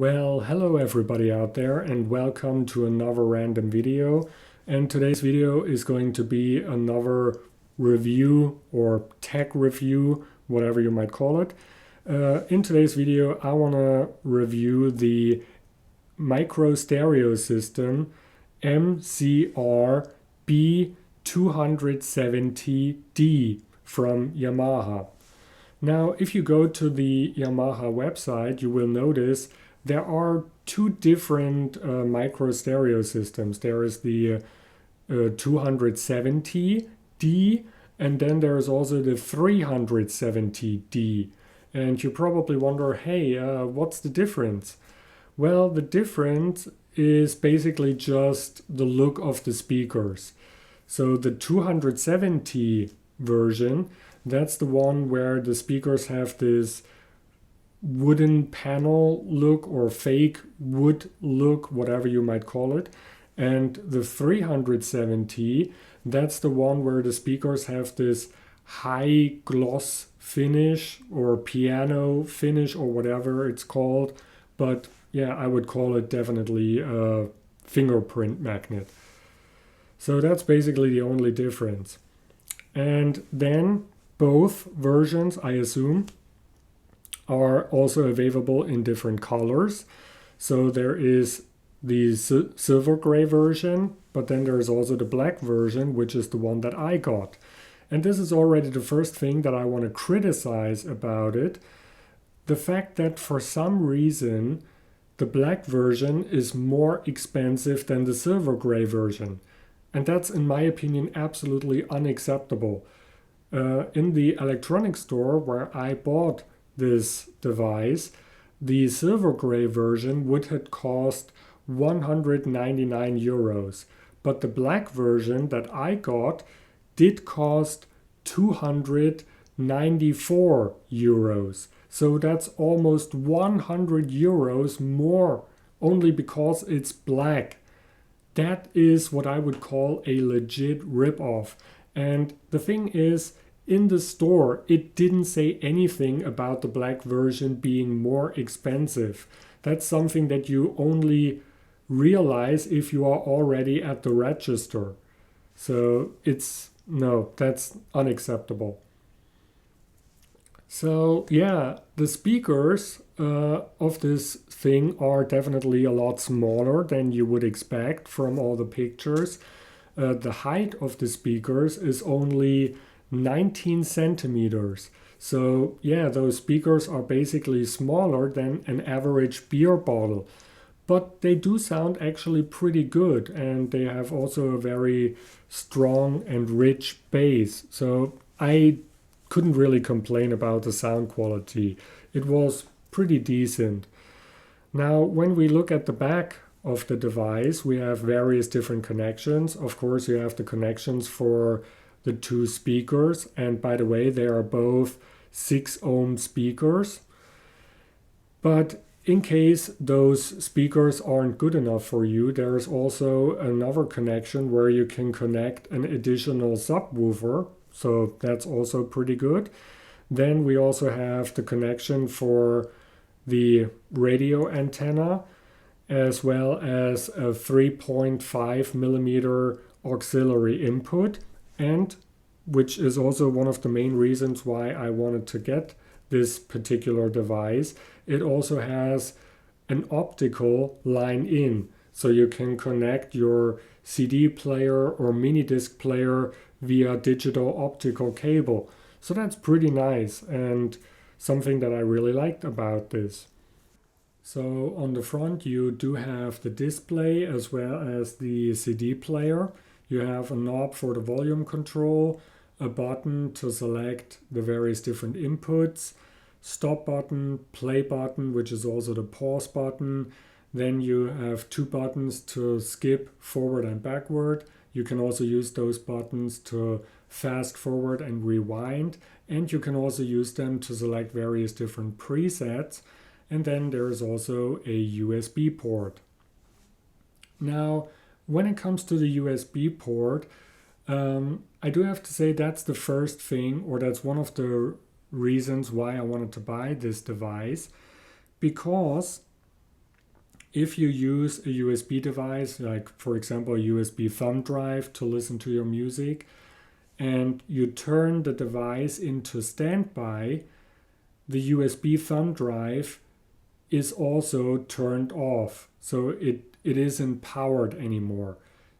Well, hello everybody out there and welcome to another random video. And today's video is going to be another review or tech review, whatever you might call it. In today's video, I want to review the micro stereo system MCR-B270D from Yamaha. Now, if you go to the Yamaha website, you will notice there are two different micro stereo systems. There is the 270D, and then there is also the 370D. And you probably wonder, hey, what's the difference? Well, the difference is basically just the look of the speakers. So the 270 version, that's the one where the speakers have this wooden panel look or fake wood look, whatever you might call it. And the 370, that's the one where the speakers have this high gloss finish or piano finish or whatever it's called. But yeah, I would call it definitely a fingerprint magnet. So that's basically the only difference. And then both versions, I assume, are also available in different colors. So there is the silver gray version, but then there is also the black version, which is the one that I got. And this is already the first thing that I want to criticize about it. The fact that for some reason the black version is more expensive than the silver gray version. And that's, in my opinion, absolutely unacceptable. In the electronics store where I bought this device, the silver gray version would have cost 199 euros, but the black version that I got did cost 294 euros. So that's almost 100 euros more only because it's black. That is what I would call a legit rip-off. And the thing is, in the store, it didn't say anything about the black version being more expensive. That's something that you only realize if you are already at the register. So that's unacceptable. So yeah, the speakers of this thing are definitely a lot smaller than you would expect from all the pictures. The height of the speakers is only 19 centimeters. So yeah, those speakers are basically smaller than an average beer bottle. But they do sound actually pretty good, and they have also a very strong and rich bass. So I couldn't really complain about the sound quality. It was pretty decent. Now, when we look at the back of the device, we have various different connections. Of course, you have the connections for the two speakers, and by the way, they are both 6 ohm speakers. But in case those speakers aren't good enough for you, there is also another connection where you can connect an additional subwoofer, so that's also pretty good. Then we also have the connection for the radio antenna, as well as a 3.5 millimeter auxiliary input, and which is also one of the main reasons why I wanted to get this particular device. It also has an optical line in, so you can connect your CD player or mini disc player via digital optical cable. So that's pretty nice and something that I really liked about this. So on the front you do have the display as well as the CD player. You have a knob for the volume control, a button to select the various different inputs, stop button, play button, which is also the pause button. Then you have 2 buttons to skip forward and backward. You can also use those buttons to fast forward and rewind, and you can also use them to select various different presets. And then there is also a USB port. Now, when it comes to the USB port, I do have to say that's the first thing, or that's one of the reasons why I wanted to buy this device, because If you use a USB device, like for example a USB thumb drive to listen to your music, and you turn the device into standby, the USB thumb drive is also turned off. So it isn't powered anymore.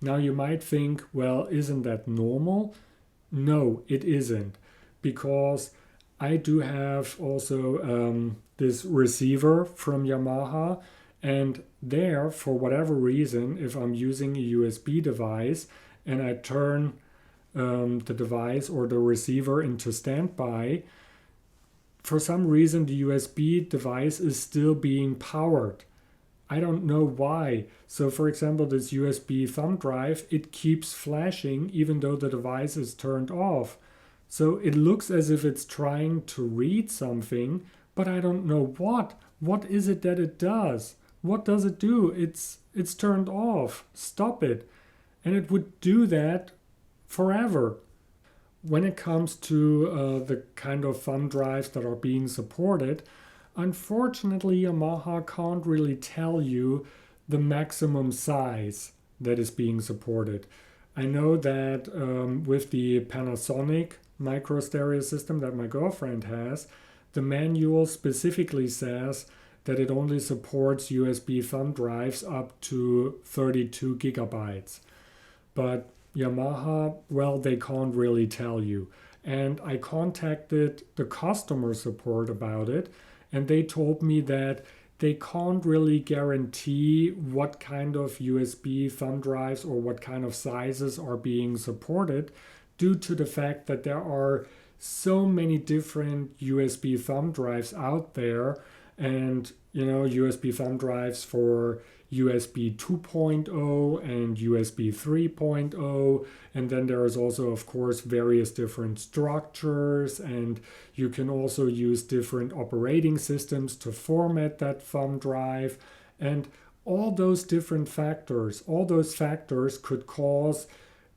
Now you might think, well, isn't that normal? No, it isn't, because I do have also this receiver from Yamaha, and there, for whatever reason, if I'm using a USB device and I turn the device or the receiver into standby, for some reason the USB device is still being powered. I don't know why. So for example, this USB thumb drive, it keeps flashing even though the device is turned off. So it looks as if it's trying to read something, but I don't know what. What is it that it does? What does it do? It's turned off. Stop it. And it would do that forever. When it comes to the kind of thumb drives that are being supported, unfortunately, Yamaha can't really tell you the maximum size that is being supported. I know that with the Panasonic micro stereo system that my girlfriend has, the manual specifically says that it only supports USB thumb drives up to 32 gigabytes. But Yamaha, well, they can't really tell you. And I contacted the customer support about it, and they told me that they can't really guarantee what kind of USB thumb drives or what kind of sizes are being supported, due to the fact that there are so many different USB thumb drives out there. And USB thumb drives for USB 2.0 and USB 3.0, and then there is also, of course, various different structures, and you can also use different operating systems to format that thumb drive, and all those different factors, all those factors could cause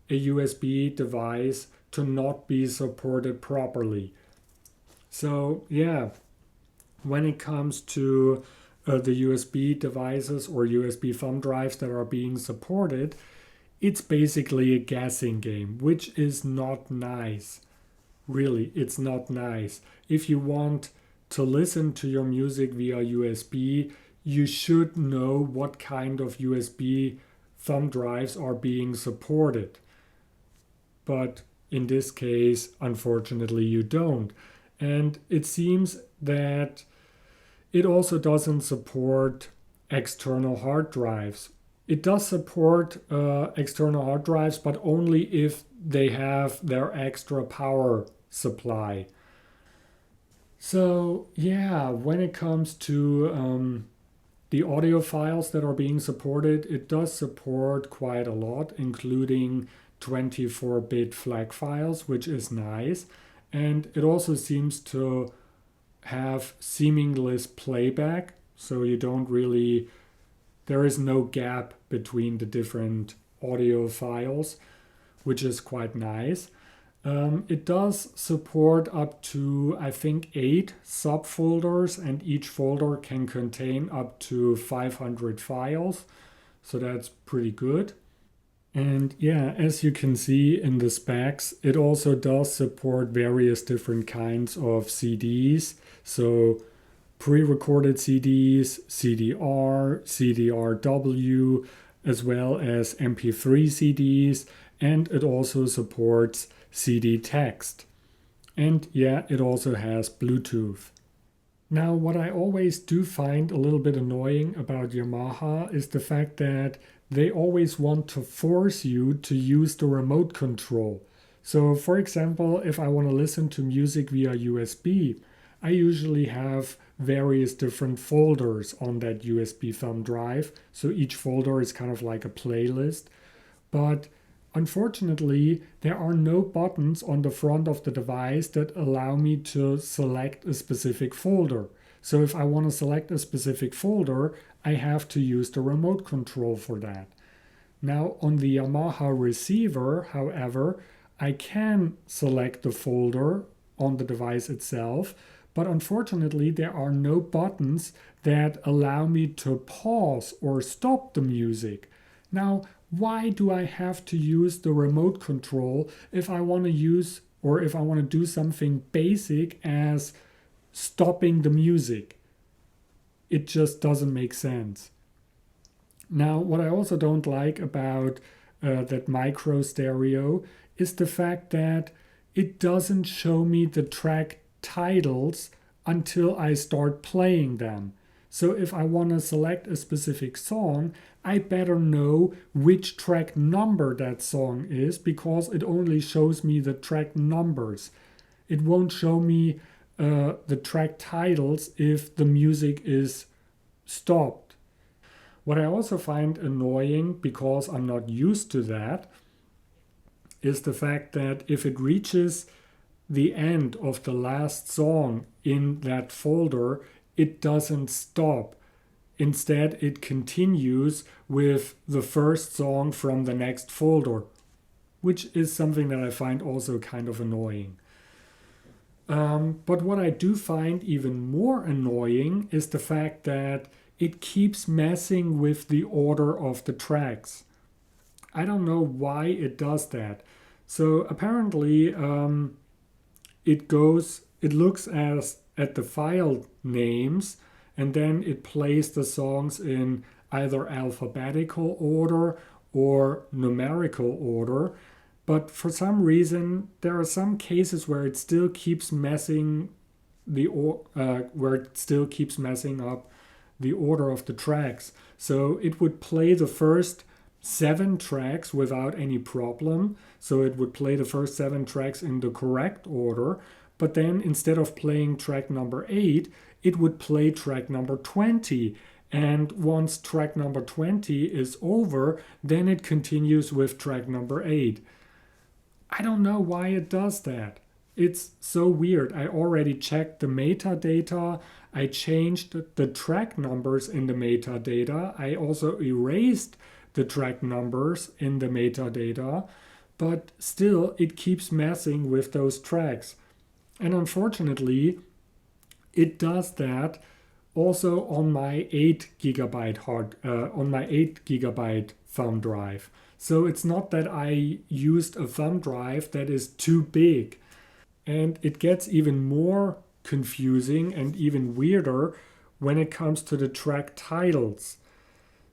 a USB device to not be supported properly. So yeah, when it comes to the USB devices or USB thumb drives that are being supported, it's basically a guessing game, which is not nice. Really, it's not nice. If you want to listen to your music via USB, you should know what kind of USB thumb drives are being supported. But in this case, unfortunately, you don't. And it seems that it also doesn't support external hard drives. It does support external hard drives, but only if they have their extra power supply. So yeah, when it comes to the audio files that are being supported, it does support quite a lot, including 24-bit FLAC files, which is nice. And it also seems to have seamless playback, so you don't really, there is no gap between the different audio files, which is quite nice. It does support up to, I think, 8 subfolders, and each folder can contain up to 500 files, so that's pretty good. And yeah, as you can see in the specs, it also does support various different kinds of CDs. So pre-recorded CDs, CDR, CDRW, as well as MP3 CDs, and it also supports CD text. And yeah, it also has Bluetooth. Now, what I always do find a little bit annoying about Yamaha is the fact that they always want to force you to use the remote control. So for example, if I want to listen to music via USB, I usually have various different folders on that USB thumb drive. So each folder is kind of like a playlist. But unfortunately, there are no buttons on the front of the device that allow me to select a specific folder. So if I want to select a specific folder, I have to use the remote control for that. Now on the Yamaha receiver, however, I can select the folder on the device itself, but unfortunately there are no buttons that allow me to pause or stop the music. Now, why do I have to use the remote control if I want to use or if I want to do something basic as stopping the music? It just doesn't make sense. Now, what I also don't like about that micro stereo is the fact that it doesn't show me the track titles until I start playing them. So if I want to select a specific song, I better know which track number that song is, because it only shows me the track numbers. It won't show me the track titles if the music is stopped. What I also find annoying, because I'm not used to that, is the fact that if it reaches the end of the last song in that folder, it doesn't stop. Instead, it continues with the first song from the next folder, which is something that I find also kind of annoying. But what I do find even more annoying is the fact that it keeps messing with the order of the tracks. I don't know why it does that. So apparently it looks at the file names, and then it plays the songs in either alphabetical order or numerical order. But for some reason, there are some cases where it still keeps messing up the order of the tracks. So it would play the first 7 tracks without any problem. So it would play the first 7 tracks in the correct order. But then instead of playing track number 8, it would play track number 20. And once track number 20 is over, then it continues with track number 8. I don't know why it does that. It's so weird. I already checked the metadata. I changed the track numbers in the metadata. I also erased the track numbers in the metadata. But still, it keeps messing with those tracks. And unfortunately, it does that also on my 8 gigabyte thumb drive. So it's not that I used a thumb drive that is too big. And it gets even more confusing and even weirder when it comes to the track titles.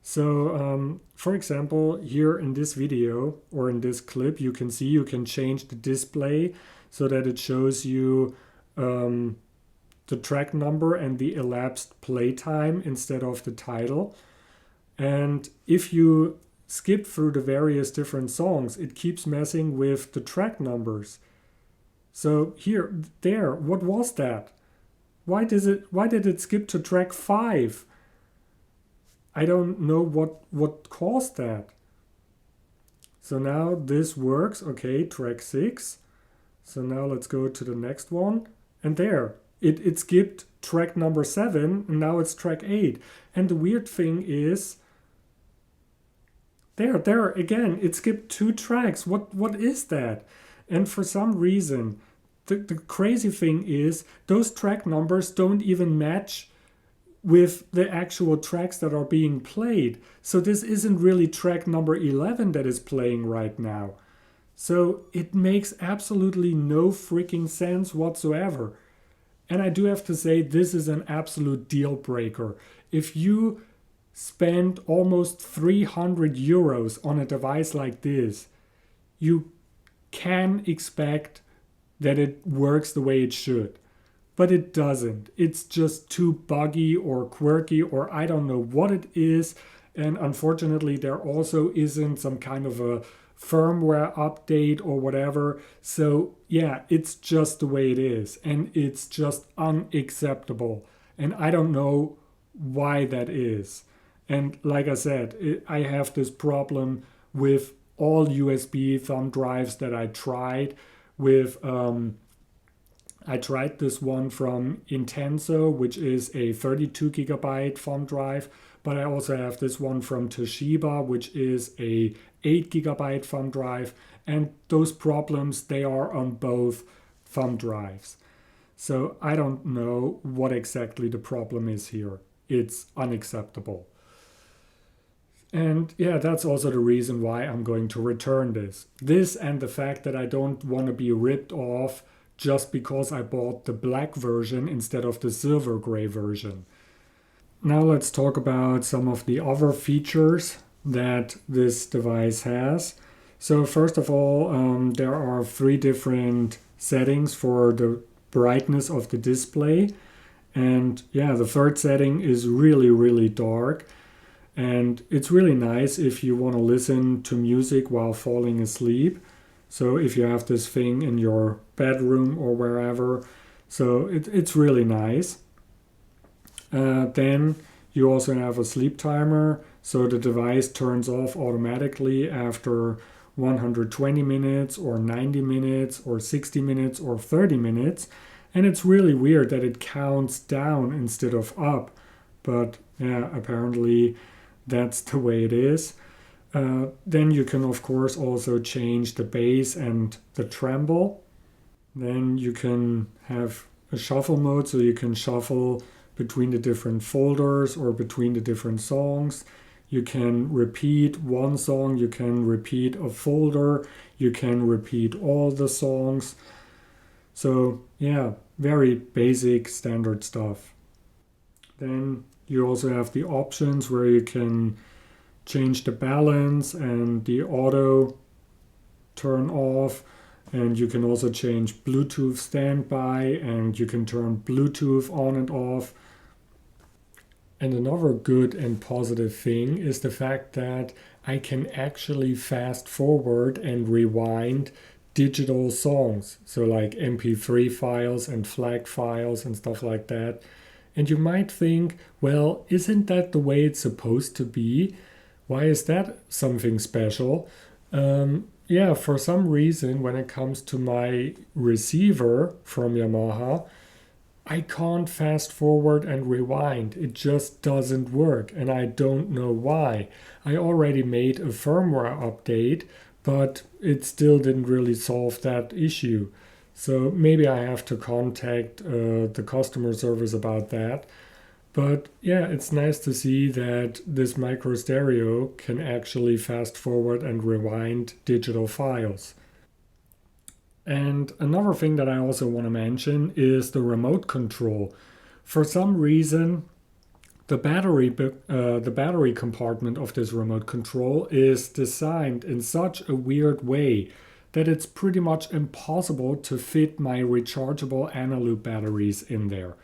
So, for example, here in this video or in this clip, you can see you can change the display so that it shows you the track number and the elapsed playtime instead of the title. And if you skip through the various different songs, it keeps messing with the track numbers. So what was that? Why did it skip to track 5? I don't know what caused that. So now this works. Okay, track 6. So now let's go to the next one. And there, it skipped track number 7, and now it's track 8. And the weird thing is, there again, it skipped 2 tracks. What is that? And for some reason, the crazy thing is, those track numbers don't even match with the actual tracks that are being played. So this isn't really track number 11 that is playing right now. So it makes absolutely no freaking sense whatsoever. And I do have to say, this is an absolute deal breaker. If you spend almost 300 euros on a device like this, you can expect that it works the way it should. But it doesn't. It's just too buggy or quirky, or I don't know what it is. And unfortunately, there also isn't some kind of a firmware update or whatever. So yeah, it's just the way it is. And it's just unacceptable. And I don't know why that is. And like I said, I have this problem with all USB thumb drives that I tried with. I tried this one from Intenso, which is a 32 gigabyte thumb drive, but I also have this one from Toshiba, which is a 8 gigabyte thumb drive, and those problems, they are on both thumb drives. So I don't know what exactly the problem is here. it's unacceptable. And yeah, that's also the reason why I'm going to return this. This and the fact that I don't want to be ripped off just because I bought the black version instead of the silver gray version. Now let's talk about some of the other features that this device has. So first of all, there are 3 different settings for the brightness of the display. And yeah, the third setting is really, really dark. And it's really nice if you want to listen to music while falling asleep. So if you have this thing in your bedroom or wherever, so it's really nice. Then you also have a sleep timer, so the device turns off automatically after 120 minutes or 90 minutes or 60 minutes or 30 minutes. And it's really weird that it counts down instead of up. But yeah, apparently that's the way it is. Then you can of course also change the bass and the treble. Then you can have a shuffle mode, so you can shuffle between the different folders or between the different songs. You can repeat one song, you can repeat a folder, you can repeat all the songs. So yeah, very basic standard stuff. Then you also have the options where you can change the balance and the auto turn off, and you can also change Bluetooth standby, and you can turn Bluetooth on and off. And another good and positive thing is the fact that I can actually fast forward and rewind digital songs, so like MP3 files and FLAC files and stuff like that. And you might think, well, isn't that the way it's supposed to be? Why is that something special? Yeah, for some reason, when it comes to my receiver from Yamaha, I can't fast forward and rewind. It just doesn't work, and I don't know why. I already made a firmware update, but it still didn't really solve that issue. So maybe I have to contact the customer service about that. But yeah, it's nice to see that this micro stereo can actually fast forward and rewind digital files. And another thing that I also want to mention is the remote control. For some reason, the battery compartment of this remote control is designed in such a weird way that it's pretty much impossible to fit my rechargeable analog batteries in there.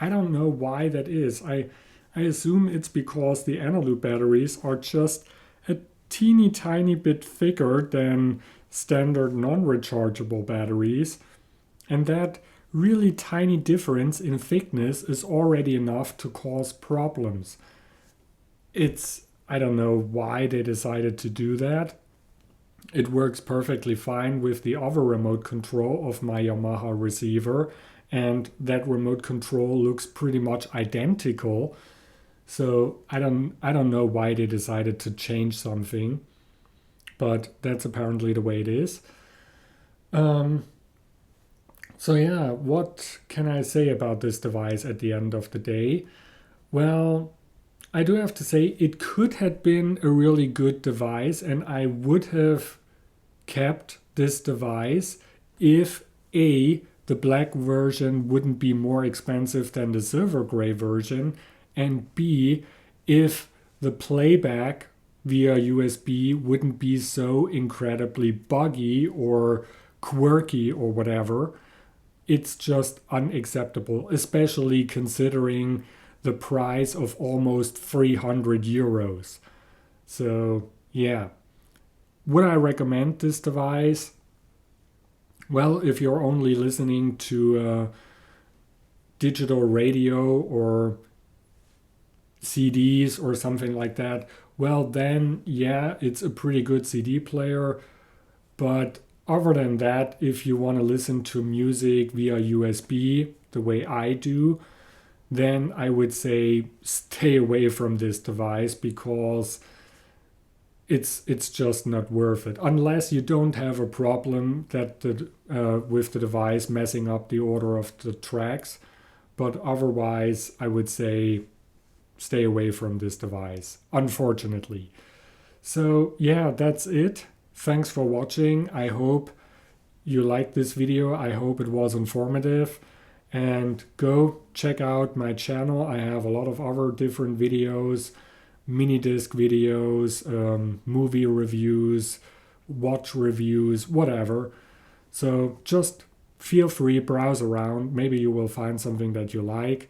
I don't know why that is. I assume it's because the analog batteries are just a teeny tiny bit thicker than standard non-rechargeable batteries, and that really tiny difference in thickness is already enough to cause problems. I don't know why they decided to do that. It works perfectly fine with the other remote control of my Yamaha receiver, and that remote control looks pretty much identical. So I don't know why they decided to change something, but that's apparently the way it is. So yeah, what can I say about this device at the end of the day? Well, I do have to say it could have been a really good device, and I would have kept this device if the black version wouldn't be more expensive than the silver gray version, and B, if the playback via USB wouldn't be so incredibly buggy or quirky or whatever. It's just unacceptable, especially considering the price of almost 300 euros. So, yeah. Would I recommend this device? Well, if you're only listening to digital radio or CDs or something like that, well, then, yeah, it's a pretty good CD player. But other than that, if you want to listen to music via USB, the way I do, then I would say stay away from this device because it's just not worth it. Unless you don't have a problem that with the device messing up the order of the tracks. But otherwise, I would say stay away from this device, unfortunately. So yeah, that's it. Thanks for watching. I hope you liked this video. I hope it was informative. And go check out my channel. I have a lot of other different videos, mini disc videos, movie reviews, watch reviews, whatever. So just feel free, browse around. Maybe you will find something that you like.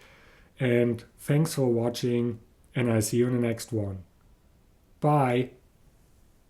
And thanks for watching, and I see you in the next one. Bye.